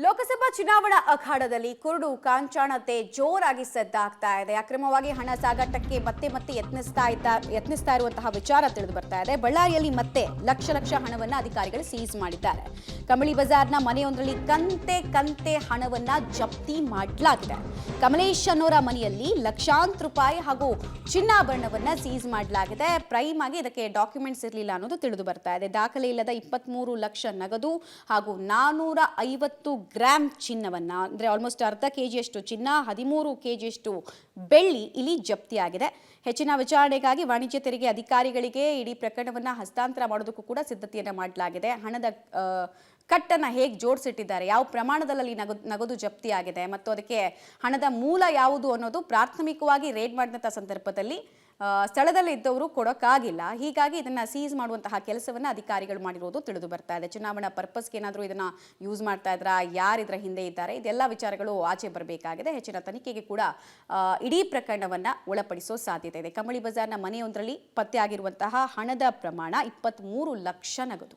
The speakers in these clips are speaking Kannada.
ಲೋಕಸಭಾ ಚುನಾವಣಾ ಅಖಾಡದಲ್ಲಿ ಕುರುಡು ಕಾಂಚಾಣತೆ ಜೋರಾಗಿ ಸದ್ದಾಗ್ತಾ ಇದೆ. ಅಕ್ರಮವಾಗಿ ಹಣ ಸಾಗಾಟಕ್ಕೆ ಮತ್ತೆ ಯತ್ನಿಸ್ತಾ ಇರುವಂತಹ ವಿಚಾರ ತಿಳಿದು ಬರ್ತಾ ಇದೆ. ಬಳ್ಳಾರಿಯಲ್ಲಿ ಮತ್ತೆ ಲಕ್ಷ ಹಣವನ್ನ ಅಧಿಕಾರಿಗಳು ಸೀಸ್ ಮಾಡಿದ್ದಾರೆ. ಕಂಬಳಿ ಬಜಾರ್ನ ಮನೆಯೊಂದರಲ್ಲಿ ಕಂತೆ ಹಣವನ್ನ ಜಪ್ತಿ ಮಾಡಲಾಗಿದೆ. ಕಮಲೇಶ್ ಅನ್ನೋರ ಮನೆಯಲ್ಲಿ ಲಕ್ಷಾಂತರ ರೂಪಾಯಿ ಹಾಗೂ ಚಿನ್ನಾಭರಣವನ್ನ ಸೀಸ್ ಮಾಡಲಾಗಿದೆ. ಪ್ರೈಮ್ ಆಗಿ ಇದಕ್ಕೆ ಡಾಕ್ಯುಮೆಂಟ್ಸ್ ಇರಲಿಲ್ಲ ಅನ್ನೋದು ತಿಳಿದು ಬರ್ತಾ ಇದೆ. ದಾಖಲೆ ಇಲ್ಲದ 23 ಲಕ್ಷ ನಗದು ಹಾಗೂ 450 ಗ್ರಾಂ ಚಿನ್ನವನ್ನ ಅಂದ್ರೆ ಆಲ್ಮೋಸ್ಟ್ ಅರ್ಧ ಕೆಜಿಯಷ್ಟು ಚಿನ್ನ, 13 ಕೆಜಿಯಷ್ಟು ಬೆಳ್ಳಿ ಇಲ್ಲಿ ಜಪ್ತಿಯಾಗಿದೆ. ಹೆಚ್ಚಿನ ವಿಚಾರಣೆಗಾಗಿ ವಾಣಿಜ್ಯ ತೆರಿಗೆ ಅಧಿಕಾರಿಗಳಿಗೆ ಇಡೀ ಪ್ರಕರಣವನ್ನ ಹಸ್ತಾಂತರ ಮಾಡೋದಕ್ಕೂ ಕೂಡ ಸಿದ್ಧತೆಯನ್ನ ಮಾಡಲಾಗಿದೆ. ಹಣದ ಕಟ್ಟನ್ನು ಹೇಗೆ ಜೋಡಿಸಿಟ್ಟಿದ್ದಾರೆ, ಯಾವ ಪ್ರಮಾಣದಲ್ಲಿ ನಗದು ಜಪ್ತಿಯಾಗಿದೆ ಮತ್ತು ಅದಕ್ಕೆ ಹಣದ ಮೂಲ ಯಾವುದು ಅನ್ನೋದು ಪ್ರಾಥಮಿಕವಾಗಿ ರೇಡ್ ಮಾಡಿದಂಥ ಸಂದರ್ಭದಲ್ಲಿ ಸ್ಥಳದಲ್ಲಿ ಇದ್ದವರು ಕೊಡೋಕ್ಕಾಗಿಲ್ಲ. ಹೀಗಾಗಿ ಇದನ್ನು ಸೀಸ್ ಮಾಡುವಂತಹ ಕೆಲಸವನ್ನು ಅಧಿಕಾರಿಗಳು ಮಾಡಿರೋದು ತಿಳಿದು ಬರ್ತಾ ಇದೆ. ಚುನಾವಣಾ ಪರ್ಪಸ್ಗೆ ಏನಾದರೂ ಇದನ್ನು ಯೂಸ್ ಮಾಡ್ತಾ ಇದ್ರಾ, ಯಾರು ಇದರ ಹಿಂದೆ ಇದ್ದಾರೆ, ಇದೆಲ್ಲ ವಿಚಾರಗಳು ಆಚೆ ಬರಬೇಕಾಗಿದೆ. ಹೆಚ್ಚಿನ ತನಿಖೆಗೆ ಕೂಡ ಇಡೀ ಪ್ರಕರಣವನ್ನು ಒಳಪಡಿಸೋ ಸಾಧ್ಯತೆ ಇದೆ. ಕಂಬಳಿ ಬಜಾರ್ನ ಮನೆಯೊಂದರಲ್ಲಿ ಪತ್ತೆಯಾಗಿರುವಂತಹ ಹಣದ ಪ್ರಮಾಣ 23 ಲಕ್ಷ ನಗದು,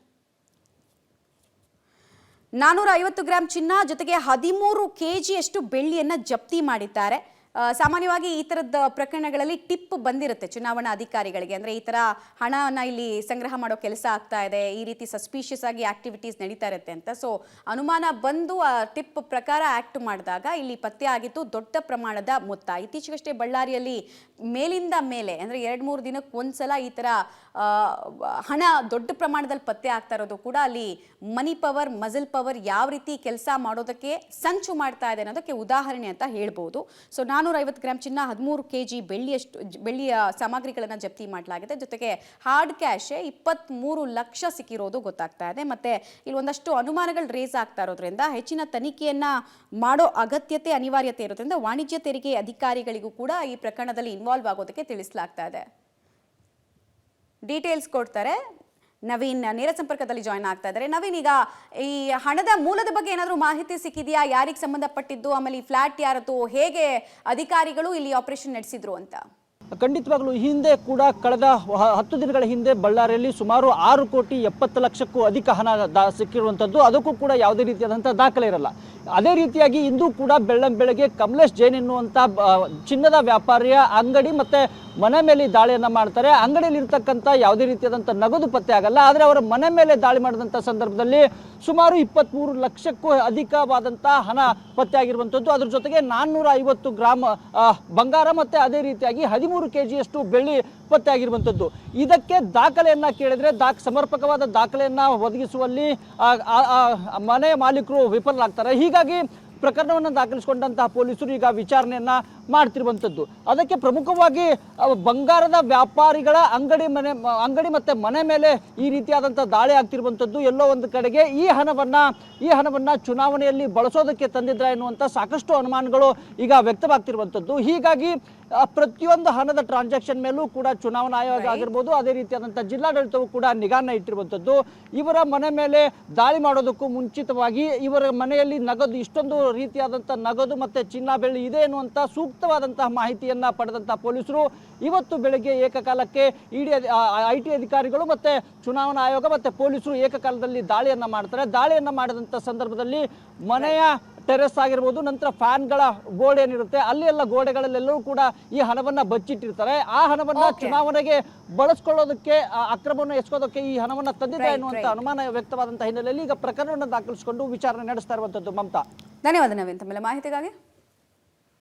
450 ಗ್ರಾಂ ಚಿನ್ನ ಜೊತೆಗೆ 13 ಕೆಜಿಯಷ್ಟು ಬೆಳ್ಳಿಯನ್ನು ಜಪ್ತಿ ಮಾಡಿದ್ದಾರೆ. ಸಾಮಾನ್ಯವಾಗಿ ಈ ಥರದ ಪ್ರಕರಣಗಳಲ್ಲಿ ಟಿಪ್ ಬಂದಿರುತ್ತೆ ಚುನಾವಣಾ ಅಧಿಕಾರಿಗಳಿಗೆ. ಅಂದರೆ ಈ ಥರ ಹಣವನ್ನು ಇಲ್ಲಿ ಸಂಗ್ರಹ ಮಾಡೋ ಕೆಲಸ ಆಗ್ತಾ ಇದೆ, ಈ ರೀತಿ ಸಸ್ಪಿಷಿಯಸ್ ಆಗಿ ಆಕ್ಟಿವಿಟೀಸ್ ನಡೀತಾ ಇರುತ್ತೆ ಅಂತ. ಸೊ ಅನುಮಾನ ಬಂದು ಆ ಟಿಪ್ ಪ್ರಕಾರ ಆ್ಯಕ್ಟ್ ಮಾಡಿದಾಗ ಇಲ್ಲಿ ಪತ್ತೆ ಆಗಿತ್ತು ದೊಡ್ಡ ಪ್ರಮಾಣದ ಮೊತ್ತ. ಇತ್ತೀಚೆಗಷ್ಟೇ ಬಳ್ಳಾರಿಯಲ್ಲಿ ಮೇಲಿಂದ ಮೇಲೆ ಅಂದರೆ 2-3 ದಿನಕ್ಕೆ ಒಂದ್ಸಲ ಈ ಥರ ಹಣ ದೊಡ್ಡ ಪ್ರಮಾಣದಲ್ಲಿ ಪತ್ತೆ ಆಗ್ತಾ ಇರೋದು ಕೂಡ ಅಲ್ಲಿ ಮನಿ ಪವರ್, ಮಜಲ್ ಪವರ್ ಯಾವ ರೀತಿ ಕೆಲಸ ಮಾಡೋದಕ್ಕೆ ಸಂಚು ಮಾಡ್ತಾ ಇದೆ ಅನ್ನೋದಕ್ಕೆ ಉದಾಹರಣೆ ಅಂತ ಹೇಳ್ಬೋದು. ಸೊ 450 ಗ್ರಾಂ ಚಿನ್ನ, 13 ಕೆಜಿ ಬೆಳ್ಳಿಯ ಸಾಮಗ್ರಿಗಳನ್ನು ಜಪ್ತಿ ಮಾಡಲಾಗಿದೆ. ಜೊತೆಗೆ ಹಾರ್ಡ್ ಕ್ಯಾಶ್ 23 ಲಕ್ಷ ಸಿಕ್ಕಿರೋದು ಗೊತ್ತಾಗ್ತಾ ಇದೆ. ಮತ್ತೆ ಇಲ್ಲಿ ಒಂದಷ್ಟು ಅನುಮಾನಗಳು ರೇಸ್ ಆಗ್ತಾ ಇರೋದ್ರಿಂದ ಹೆಚ್ಚಿನ ತನಿಖೆಯನ್ನ ಮಾಡೋ ಅಗತ್ಯತೆ, ಅನಿವಾರ್ಯತೆ ಇರೋದ್ರಿಂದ ವಾಣಿಜ್ಯ ತೆರಿಗೆ ಅಧಿಕಾರಿಗಳಿಗೂ ಕೂಡ ಈ ಪ್ರಕರಣದಲ್ಲಿ ಇನ್ವಾಲ್ವ್ ಆಗೋದಕ್ಕೆ ತಿಳಿಸಲಾಗ್ತಾ ಇದೆ. ಡೀಟೇಲ್ಸ್ ಕೊಡ್ತಾರೆ ನವೀನ್, ನೇರ ಸಂಪರ್ಕದಲ್ಲಿ ಜಾಯ್ನ್ ಆಗ್ತಾ ಇದ್ದಾರೆ. ನವೀನ್, ಈಗ ಈ ಹಣದ ಮೂಲದ ಬಗ್ಗೆ ಏನಾದರೂ ಮಾಹಿತಿ ಸಿಕ್ಕಿದೆಯಾ? ಯಾರಿಗೆ ಸಂಬಂಧಪಟ್ಟಿದ್ದು, ಆಮೇಲೆ ಈ ಫ್ಲಾಟ್ ಯಾರದು, ಹೇಗೆ ಅಧಿಕಾರಿಗಳು ಇಲ್ಲಿ ಆಪರೇಷನ್ ನಡೆಸಿದ್ರು ಅಂತ? ಖಂಡಿತವಾಗ್ಲೂ ಹಿಂದೆ ಕೂಡ ಕಳೆದ 10 ದಿನಗಳ ಹಿಂದೆ ಬಳ್ಳಾರಿಯಲ್ಲಿ ಸುಮಾರು 6,70,00,000ಕ್ಕೂ ಅಧಿಕ ಹಣ ಸಿಕ್ಕಿರುವಂಥದ್ದು. ಅದಕ್ಕೂ ಕೂಡ ಯಾವುದೇ ರೀತಿಯಾದಂಥ ದಾಖಲೆ ಇರಲ್ಲ. ಅದೇ ರೀತಿಯಾಗಿ ಇಂದು ಕೂಡ ಬೆಳಗ್ಗೆ ಕಮಲೇಶ್ ಜೈನ್ ಎನ್ನುವಂಥ ಚಿನ್ನದ ವ್ಯಾಪಾರಿಯ ಅಂಗಡಿ ಮತ್ತು ಮನೆ ಮೇಲೆ ದಾಳಿಯನ್ನು ಮಾಡ್ತಾರೆ. ಅಂಗಡಿಯಲ್ಲಿ ಇರ್ತಕ್ಕಂಥ ಯಾವುದೇ ರೀತಿಯಾದಂಥ ನಗದು ಪತ್ತೆ ಆಗಲ್ಲ. ಆದರೆ ಅವರ ಮನೆ ಮೇಲೆ ದಾಳಿ ಮಾಡಿದಂಥ ಸಂದರ್ಭದಲ್ಲಿ ಸುಮಾರು 23 ಲಕ್ಷಕ್ಕೂ ಅಧಿಕವಾದಂಥ ಹಣ ಪತ್ತೆ ಆಗಿರುವಂಥದ್ದು. ಅದ್ರ ಜೊತೆಗೆ 450 ಗ್ರಾಮ್ ಬಂಗಾರ ಮತ್ತು ಅದೇ ರೀತಿಯಾಗಿ 13 ಕೆಜಿಯಷ್ಟು ಬೆಳ್ಳಿ ಪತ್ತೆ ಆಗಿರುವಂಥದ್ದು. ಇದಕ್ಕೆ ದಾಖಲೆಯನ್ನು ಕೇಳಿದರೆ ಸಮರ್ಪಕವಾದ ದಾಖಲೆಯನ್ನು ಒದಗಿಸುವಲ್ಲಿ ಮನೆ ಮಾಲೀಕರು ವಿಫಲರಾಗ್ತಾರೆ. ಹೀಗಾಗಿ ಪ್ರಕರಣವನ್ನು ದಾಖಲಿಸಿಕೊಂಡಂತಹ ಪೊಲೀಸರು ಈಗ ವಿಚಾರಣೆಯನ್ನು ಮಾಡ್ತಿರುವಂಥದ್ದು. ಅದಕ್ಕೆ ಪ್ರಮುಖವಾಗಿ ಬಂಗಾರದ ವ್ಯಾಪಾರಿಗಳ ಅಂಗಡಿ ಮತ್ತು ಮನೆ ಮೇಲೆ ಈ ರೀತಿಯಾದಂಥ ದಾಳಿ ಆಗ್ತಿರುವಂಥದ್ದು. ಎಲ್ಲೋ ಒಂದು ಕಡೆಗೆ ಈ ಹಣವನ್ನು ಚುನಾವಣೆಯಲ್ಲಿ ಬಳಸೋದಕ್ಕೆ ತಂದಿದ್ರ ಎನ್ನುವಂಥ ಸಾಕಷ್ಟು ಅನುಮಾನಗಳು ಈಗ ವ್ಯಕ್ತವಾಗ್ತಿರುವಂಥದ್ದು. ಹೀಗಾಗಿ ಪ್ರತಿಯೊಂದು ಹಣದ ಟ್ರಾನ್ಸಾಕ್ಷನ್ ಮೇಲೂ ಕೂಡ ಚುನಾವಣಾ ಆಯೋಗ ಆಗಿರ್ಬೋದು, ಅದೇ ರೀತಿಯಾದಂಥ ಜಿಲ್ಲಾಡಳಿತವು ಕೂಡ ನಿಗಾನ ಇಟ್ಟಿರುವಂಥದ್ದು. ಇವರ ಮನೆ ಮೇಲೆ ದಾಳಿ ಮಾಡೋದಕ್ಕೂ ಮುಂಚಿತವಾಗಿ ಇವರ ಮನೆಯಲ್ಲಿ ನಗದು, ಇಷ್ಟೊಂದು ರೀತಿಯಾದಂಥ ನಗದು ಮತ್ತು ಚಿನ್ನ ಬೆಳ್ಳಿ ಇದೆ ಎನ್ನುವಂಥ ಸೂಕ್ತವಾದಂತಹ ಮಾಹಿತಿಯನ್ನು ಪಡೆದಂಥ ಪೊಲೀಸರು ಇವತ್ತು ಬೆಳಗ್ಗೆ ಏಕಕಾಲಕ್ಕೆ IT ಅಧಿಕಾರಿಗಳು ಮತ್ತು ಚುನಾವಣಾ ಆಯೋಗ ಮತ್ತು ಪೊಲೀಸರು ಏಕಕಾಲದಲ್ಲಿ ದಾಳಿಯನ್ನು ಮಾಡ್ತಾರೆ. ದಾಳಿಯನ್ನು ಮಾಡಿದಂಥ ಸಂದರ್ಭದಲ್ಲಿ ಮನೆಯ ಟೆರೆಸ್ ಆಗಿರ್ಬೋದು, ನಂತರ ಫ್ಯಾನ್ಗಳ ಗೋಡೆ ಏನಿರುತ್ತೆ ಅಲ್ಲಿ ಎಲ್ಲ ಗೋಡೆಗಳಲ್ಲೆಲ್ಲರೂ ಕೂಡ ಈ ಹಣವನ್ನು ಬಚ್ಚಿಟ್ಟಿರ್ತಾರೆ. ಆ ಹಣವನ್ನು ಚುನಾವಣೆಗೆ ಬಳಸ್ಕೊಳ್ಳೋದಕ್ಕೆ, ಅಕ್ರಮವನ್ನು ಎಸ್ಕೋದಕ್ಕೆ ಈ ಹಣವನ್ನು ತಂದಿದೆ ಎನ್ನುವಂಥ ಅನುಮಾನ ವ್ಯಕ್ತವಾದಂಥ ಹಿನ್ನೆಲೆಯಲ್ಲಿ ಈಗ ಪ್ರಕರಣವನ್ನು ದಾಖಲಿಸಿಕೊಂಡು ವಿಚಾರಣೆ ನಡೆಸ್ತಾ ಇರುವಂಥದ್ದು. ಮಮತಾ, ಧನ್ಯವಾದ ನವೀನ್ ತಮ್ಮೆಲ್ಲ ಮಾಹಿತಿಗಾಗಿ.